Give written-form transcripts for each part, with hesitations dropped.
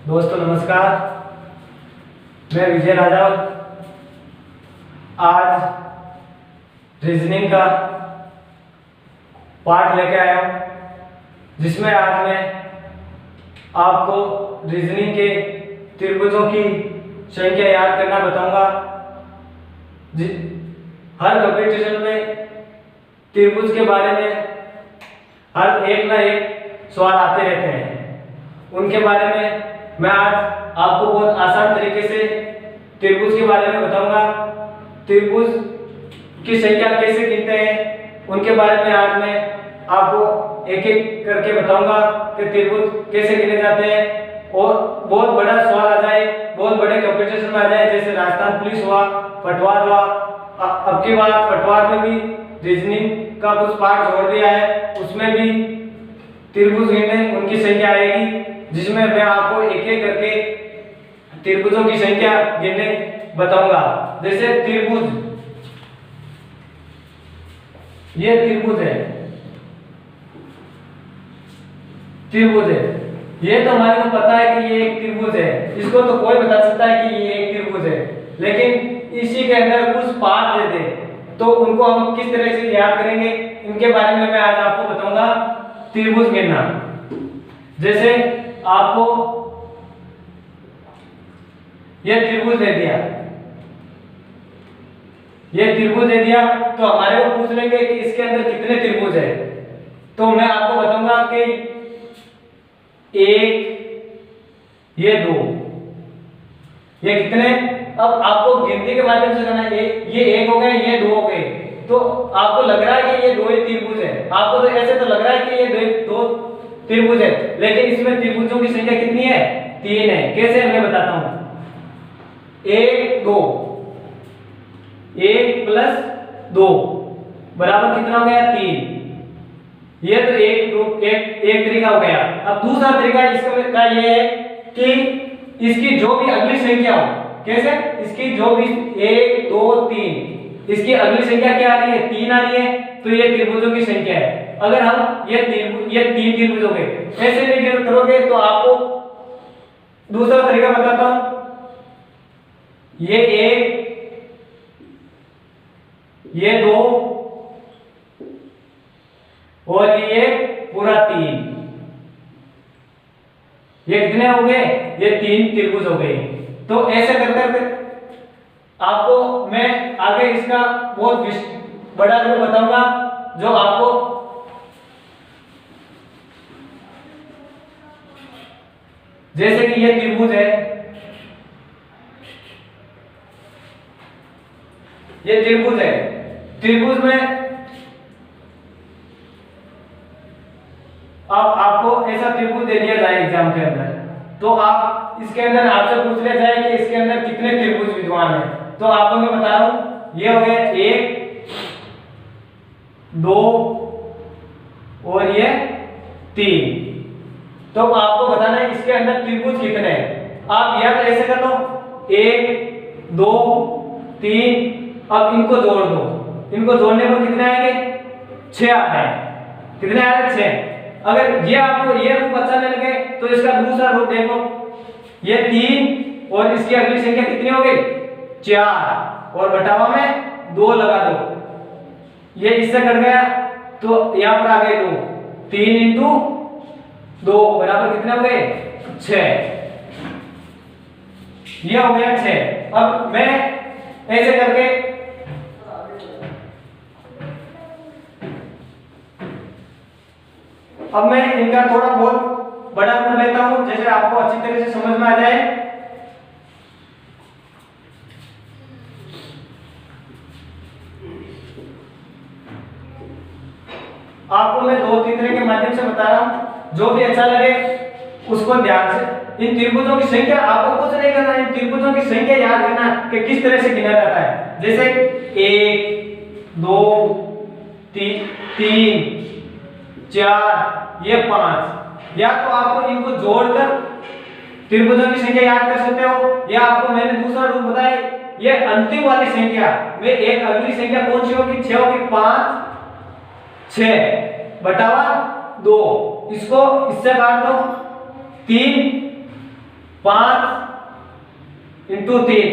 दोस्तों नमस्कार, मैं विजय राजावत आज रीजनिंग का पार्ट लेके आया हूँ, जिसमें आज मैं आपको रीजनिंग के त्रिभुजों की संख्या याद करना बताऊंगा। हर कंपटीशन में त्रिभुज के बारे में हर एक ना एक सवाल आते रहते हैं। उनके बारे में मैं आज आपको बहुत आसान तरीके से त्रिभुज के बारे में बताऊंगा। त्रिभुज की संख्या कैसे गिनते हैं उनके बारे में आज मैं आपको एक एक करके बताऊंगा कि त्रिभुज कैसे गिने जाते हैं। और बहुत बड़ा सवाल आ जाए, बहुत बड़े कंपटीशन में आ जाए, जैसे राजस्थान पुलिस हुआ, पटवार हुआ। अब की बात पटवार में भी रीजनिंग का कुछ पार्ट जोड़ दिया है, उसमें भी त्रिभुज गिनने उनकी संख्या आएगी, जिसमें मैं आपको एक एक करके त्रिभुजों की संख्या गिनने बताऊंगा। जैसे त्रिभुज, ये त्रिभुज है, त्रिभुज है, ये तो हमारे को पता है कि ये एक त्रिभुज है। इसको तो कोई बता सकता है कि ये एक त्रिभुज है, लेकिन इसी के अंदर कुछ पार्ट दे दे तो उनको हम किस तरह से याद करेंगे, इनके बारे में मैं आज आपको बताऊंगा। त्रिभुज गिनना, जैसे आपको यह त्रिभुज दे दिया, यह त्रिभुज दे दिया तो हमारे को पूछ लेंगे कि इसके अंदर कितने त्रिभुज है। तो मैं आपको बताऊंगा कि एक, ये दो, ये कितने। अब आपको गिनती के माध्यम से करना है, ये एक हो गए, ये दो हो गए, तो आपको लग रहा है कि ये दो ही त्रिभुज है। आपको तो ऐसे तो लग रहा है कि ये दो त्रिभुज है, लेकिन इसमें त्रिभुजों की संख्या कितनी है? 3 है। कैसे मैं बताता हूं। 1 2, 1 + 2 बराबर कितना हो गया? 3। ये तो एक तरीका हो गया। अब दूसरा तरीका इसका ये है कि इसकी जो भी अगली संख्या हो, कैसे, इसकी जो भी 1 2 3, इसकी अगली संख्या क्या आ रही है? 3 आ रही है, तो ये त्रिभुजों की संख्या है। अगर हम ये 3 त्रिभुज हो गए, ऐसे नहीं करोगे तो आपको दूसरा तरीका बताता हूं। ये 1, ये 2 और ये पूरा 3, ये कितने हो गए? ये 3 त्रिभुज हो गए। तो ऐसे कर कर आपको मैं आगे इसका बहुत बड़ा रूप बताऊंगा, जो आपको जैसे कि ये त्रिभुज है, ये त्रिभुज है। त्रिभुज में अब आपको ऐसा त्रिभुज दे दिया जाए एग्जाम के अंदर, तो आप इसके अंदर आपसे पूछ लिया जाए कि इसके अंदर कितने त्रिभुज विद्यमान है, तो आपको मैं बता रहा हूं, ये हो गया 1 2 और ये 3। तो आपको बताना है इसके अंदर त्रिभुज कितने हैं। आप या तो ऐसे कर लो, 1 2 3, अब इनको जोड़ दो, इनको जोड़ने पर कितने आएंगे? 6 आ रहे हैं। कितने आ रहे हैं? 6। अगर ये आपको ये रूप अच्छा नहीं लगे तो इसका दूसरा रूप देखो, ये 3 और इसकी अगली संख्या कितनी हो गई? 4, और बटावा में 2 लगा दो, ये इससे कट गया तो यहां पर आ गए 2, 3 × 2 बराबर कितने हो गए? 6। ये हो गया 6। अब मैं ऐसे करके अब मैं इनका थोड़ा बहुत बड़ा रूप लेता हूं, जैसे आपको अच्छी तरह से समझ में आ जाए। आपको मैं 2-3 तरह के माध्यम से बता रहा हूं, जो भी अच्छा लगे उसको ध्यान से। इन त्रिभुजों की संख्या आपको कुछ नहीं करना, इन त्रिभुजों की संख्या याद करना कि किस तरह से गिना जाता है। जैसे 1 2 3 4, ये 5, या तो आपको इनको जोड़कर त्रिभुजों की संख्या याद कर सकते हो, या आपको मैंने दूसरा रूप बताया, ये अंतिम वाली संख्या में एक अगली संख्या कौन सी होगी? 6 होगी। 5 6 बटावा 2, इसको इससे काट दो, 3 5 इंटू 3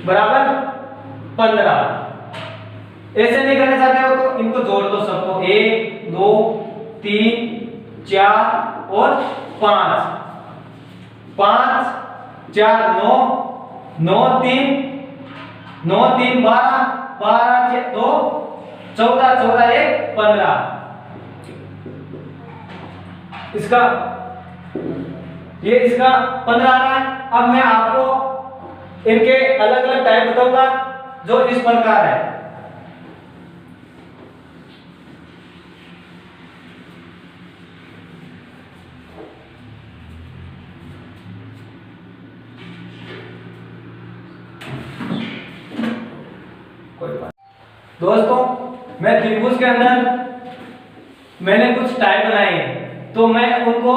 बराबर 15। ऐसे नहीं करना चाहते हो तो इनको जोड़ दो सबको, 1 2 3 4 और 5, 5 4 9 9 3 9 3 12 12 2 14 14 1 15। इसका ये इसका 15 आ रहा है। अब मैं आपको इनके अलग अलग टाइप बताऊंगा जो इस प्रकार है। दोस्तों मैं त्रिभुज के अंदर मैंने कुछ टाइप बनाए हैं, तो मैं उनको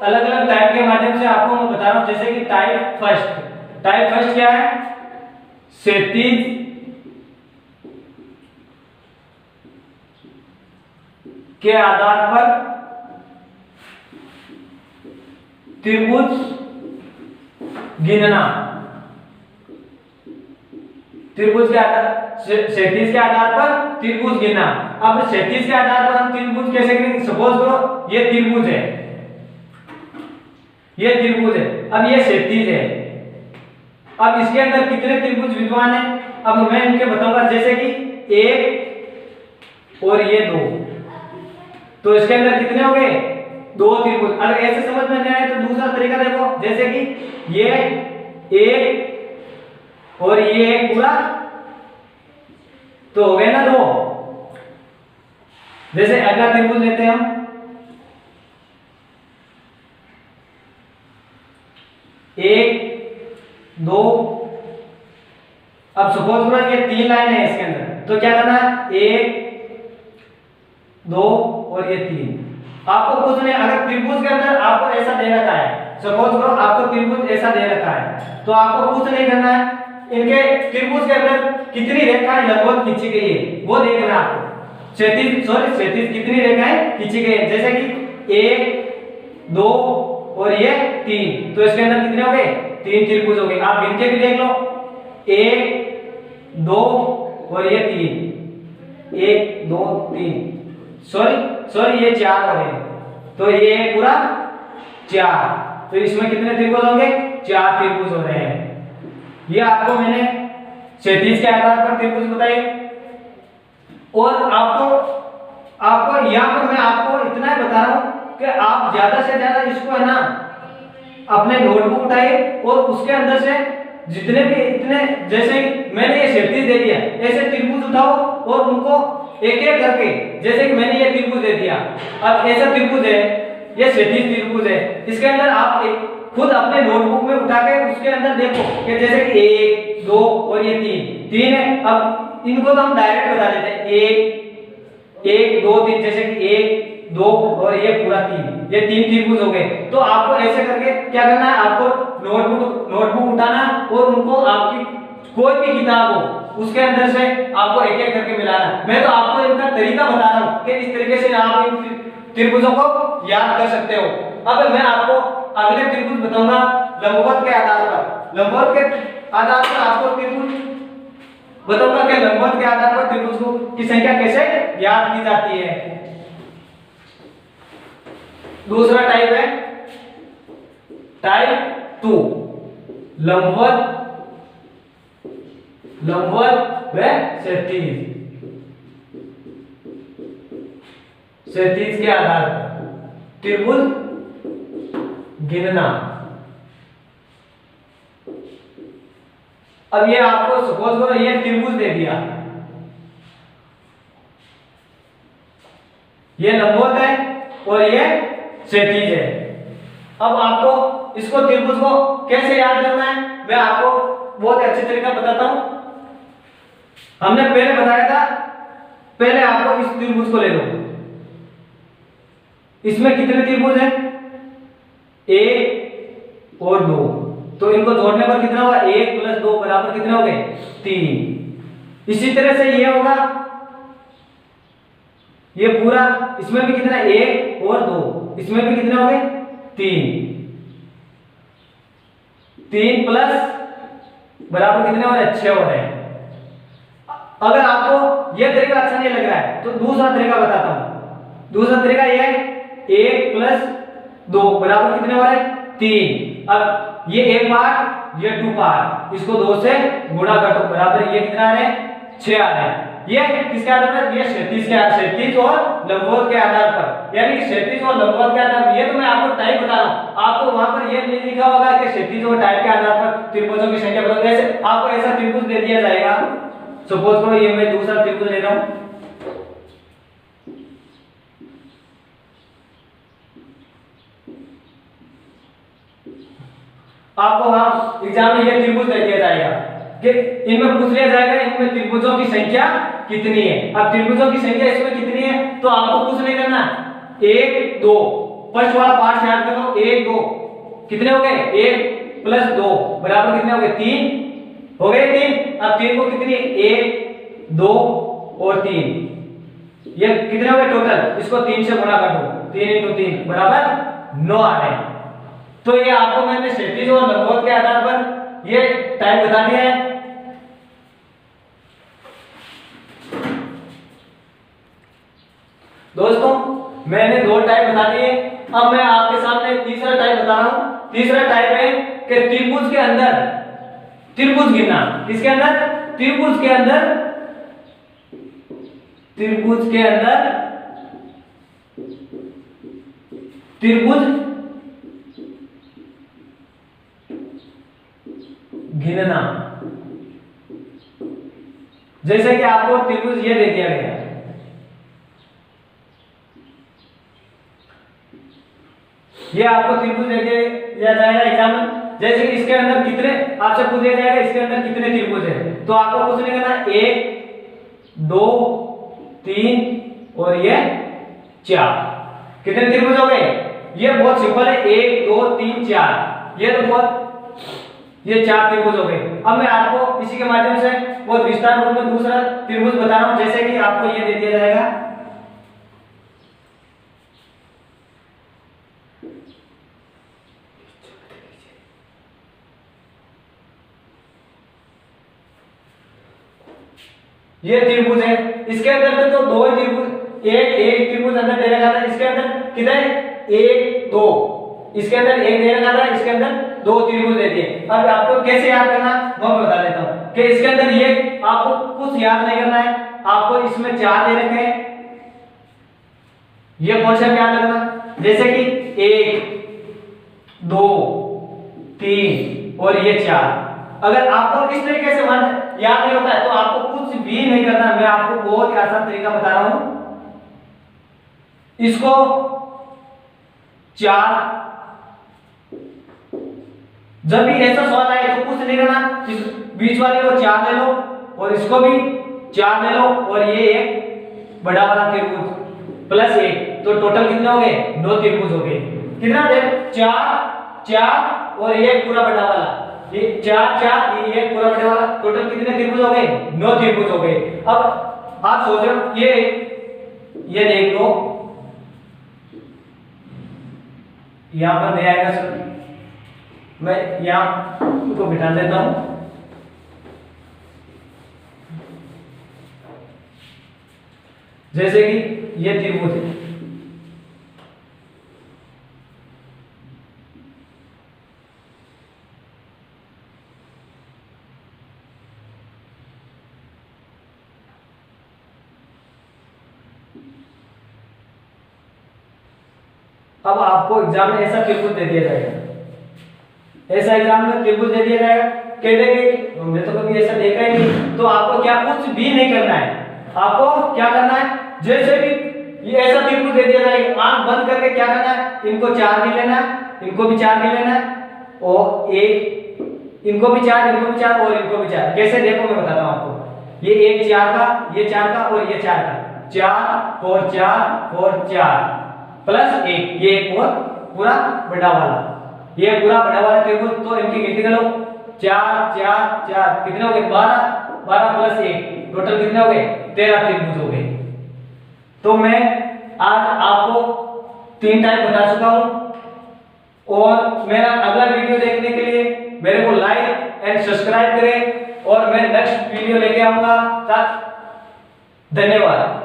अलग अलग टाइप के माध्यम से आपको मैं बता रहा हूं। जैसे कि टाइप फर्स्ट क्या है? क्षैतिज के आधार पर त्रिभुज गिनना। त्रिभुज के आधार क्षैतिज के आधार पर त्रिभुज गिनना। अब क्षैतिज के आधार पर हम त्रिभुज कैसे गिनेंगे? सपोज करो ये त्रिभुज है, ये त्रिभुज है, अब ये क्षैतिज है। अब इसके अंदर कितने त्रिभुज विद्यमान है? अब मैं इनके बताऊंगा। जैसे कि 1 और ये 2, तो इसके अंदर कितने हो गए? 2 त्रिभुज। अगर ऐसे समझ में नहीं आए तो दूसरा तरीका देखो। जैसे कि ये 1 और ये पूरा, तो हो गए ना 2। जैसे अगला त्रिभुज लेते हैं हम, 1 2। अब सपोज करो ये 3 लाइन है इसके अंदर, तो क्या करना है? 1 2 और ये 3। आपको कुछ नहीं, अगर त्रिभुज के अंदर आपको ऐसा दे रखा है, सपोज करो आपको त्रिभुज ऐसा दे रखा है, तो आपको कुछ नहीं करना है। इनके त्रिभुज के अंदर कितनी रेखाएं लंबवत खींची गई है वो देखना है आपको। क्षैतिज कितनी रेखाएं खींची गई है? जैसे कि 1 2 और ये 3, तो इसके अंदर कितने हो गए? 3 त्रिभुज हो गए। आप गिन के भी देख लो, 1 2 और ये 3, 1 2 3, सॉरी ये 4 हो गए, तो ये पूरा 4। तो इसमें कितने त्रिभुज होंगे? 4 त्रिभुज हो रहे हैं। ये आपको मैंने क्षैतिज के आधार पर त्रिभुज बताए। और आपको यहाँ पर मैं आपको इतना ही बता रहा हूँ कि आप ज्यादा से ज्यादा इसको है ना अपने नोटबुक उठाइए और उसके अंदर से जितने भी इतने, जैसे मैंने ये क्षैतिज दे दिया, ऐसे त्रिभुज उठाओ और उनको एक एक करके, जैसे कि मैंने ये त्रिभुज दे दिया, अब ऐसा त्रिभुज है, ये क्षैतिज त्रिभुज है, इसके अंदर आप खुद अपने नोटबुक में उठा के उसके अंदर देखो कि जैसे कि 1 2 और ये 3 है। अब इनको तो हम डायरेक्ट बता देते हैं, 1 2 3, जैसे कि 1 2 और ये पूरा 3, ये 3 त्रिभुज हो गए। तो आपको ऐसे करके क्या करना है? आपको नोटबुक उठाना और उनको आपकी कोई भी किताब हो उसके अंदर से आपको एक एक करके मिलाना। मैं तो आपको इनका तरीका बता रहा हूँ कि इस तरीके से आप इन त्रिभुजों को याद कर सकते हो। अब मैं आपको अगले त्रिभुज बताऊंगा लंबवत के आधार पर। लंबवत के आधार पर आपको त्रिभुज बताऊंगा कि लंबवत के आधार पर त्रिभुज की संख्या कैसे याद की जाती है। दूसरा टाइप है टाइप 2, लंबवत व क्षैतिज के आधार पर त्रिभुज गिनना। अब ये आपको सपोज करो ये त्रिभुज दे दिया, ये लंबवत है और ये क्षैतिज है। अब आपको इसको त्रिभुज को कैसे याद करना है मैं आपको बहुत अच्छे तरीका बताता हूं। हमने पहले बताया था, पहले आपको इस त्रिभुज को ले लो, इसमें कितने त्रिभुज हैं? 1 और 2, तो इनको जोड़ने पर कितना होगा? 1 + 2 बराबर कितने हो गए? 3। इसी तरह से ये होगा, ये पूरा, इसमें भी कितना? 1 और 2, इसमें भी कितने हो गए? 3। 3 प्लस बराबर कितने हो रहे हैं, 6 हो रहे हैं। अगर आपको यह तरीका अच्छा नहीं लग रहा है तो दूसरा तरीका बताता हूं। दूसरा तरीका यह है 1 प्लस 2 बराबर कितने हो रहे हैं, 3। अब ये 1 पार्ट, ये 2 पार्ट, इसको 2 से गुणा कर दो, बराबर ये कितना आ रहे हैं, 6 आ रहे हैं। ये किसके आधार पर, ये क्षैतिज के, क्षैतिज और लंबवत के आधार पर, यानी कि क्षैतिज और लंबवत के आधार पर। ये तो मैं आपको टाइप बता रहा हूं, आपको वहां पर ये नहीं लिखा होगा कि क्षैतिज और टाइप के आधार पर त्रिभुजों की संख्या बताओ। ऐसे आपको ऐसा त्रिभुज दे दिया जाएगा, सपोज करो ये मैं दूसरा त्रिभुज ले रहा हूं, आपको वहां एग्जाम में ये त्रिभुज दे दिया जाएगा कि इनमें पूछ लिया जाएगा इनमें त्रिभुजों की संख्या कितनी है। अब त्रिभुजों की संख्या इसमें कितनी है तो आपको कुछ नहीं करना, 1 2 फर्स्ट वाला पार्ट से याद कर लो, 1 2 कितने हो गए, 1 प्लस 2 बराबर कितने हो गए, 3 हो गए। 3 अब 3 को कितनी, 1 2 और 3, ये कितने हो गए टोटल, इसको 3 से गुणा कर दो, 3 × 3 बराबर 9 आ रहे हैं। तो ये आपको मैंने क्षैतिज और लंबवत के आधार पर ये टाइप बता दिया है। दोस्तों मैंने 2 टाइप बता दिए, अब मैं आपके सामने तीसरा टाइप बता रहा हूं। तीसरा टाइप है कि त्रिभुज के अंदर त्रिभुज गिनना। किसके अंदर, त्रिभुज के अंदर, त्रिभुज के अंदर त्रिभुज गिनना। जैसे कि आपको त्रिभुज ये दे दिया गया, ये आपको त्रिभुज दे दिया जाएगा एग्जाम में। जैसे कि इसके अंदर कितने, आपसे पूछ लिया जाएगा इसके अंदर कितने त्रिभुज है, तो आपको कुछ नहीं करना, 1 2 3 और ये 4। कितने त्रिभुज हो गए, ये बहुत सिंपल है, 1 2 3 4, ये तो बहुत, ये 4 त्रिभुज हो गए। अब मैं आपको इसी के माध्यम से बहुत विस्तार रूप में दूसरा त्रिभुज बता रहा हूं। जैसे कि आपको ये दे दिया जाएगा, ये त्रिभुज है, इसके अंदर तो 2 ही त्रिभुज, एक त्रिभुज अंदर दे रखा था, इसके अंदर कितने, 1 2, इसके अंदर 1 दे रखा था, इसके अंदर 2 त्रिभुज दे दिए। अब आपको कैसे याद करना वो मैं बता देता हूं कि इसके अंदर ये आपको कुछ याद नहीं करना है, आपको इसमें 4 दे रखे हैं, ये कॉन्सेप्ट याद रखना। जैसे कि 1 2 3 और ये 4। अगर आपको इस तरीके से याद नहीं होता है तो आपको कुछ भी नहीं करना, मैं आपको बहुत ही आसान तरीका बता रहा हूं। इसको 4, जब भी ऐसा सवाल आए तो कुछ नहीं करना, इस बीच वाले को 4 ले लो और इसको भी 4 ले लो और ये एक बड़ा वाला त्रिभुज प्लस 1, तो टोटल कितने हो गए, 9 त्रिभुज हो गए। कितना दे, 4 4 और ये पूरा बड़ा वाला, ये 4 4 ये पूरा बड़ा वाला, टोटल कितने त्रिभुज हो गए, 9 त्रिभुज हो गए। अब आप सोच रहे हो ये देख लो, यहां पर नहीं आएगा सर, मैं यहां को बिठा देता हूं। जैसे कि ये त्रिभुज है, अब आपको एग्जाम में ऐसा त्रिभुज दे दिया जाएगा, ऐसा एग्जाम में त्रिभुज दे दिया जाएगा, कह देंगे कि हमने तो कभी ऐसा देखा ही नहीं, तो आपको क्या कुछ भी नहीं करना है। आपको क्या करना है, जैसे कि ये ऐसा त्रिभुज दे दिया जाएगा, आंख बंद करके क्या करना है, इनको 4 भी लेना है, इनको भी 4 भी लेना है और इनको भी 4, इनको भी 4 और इनको भी 4। कैसे देखो मैं बताता हूं आपको, ये एक 4 का, ये 4 का और ये 4 का, 4 और 4 और 4 प्लस 1, ये एक और पूरा बड़ा वाला, ये पूरा बड़ा वाला त्रिभुज। तो इनकी गिनती करो, 4 4 4 कितने हो गए, 12 12 प्लस 1 टोटल कितने हो गए, 13 त्रिभुज हो गए। तो मैं आज आपको 3 टाइप बता चुका हूं और मेरा अगला वीडियो देखने के लिए मेरे को वीडियो लेके आऊंगा। धन्यवाद।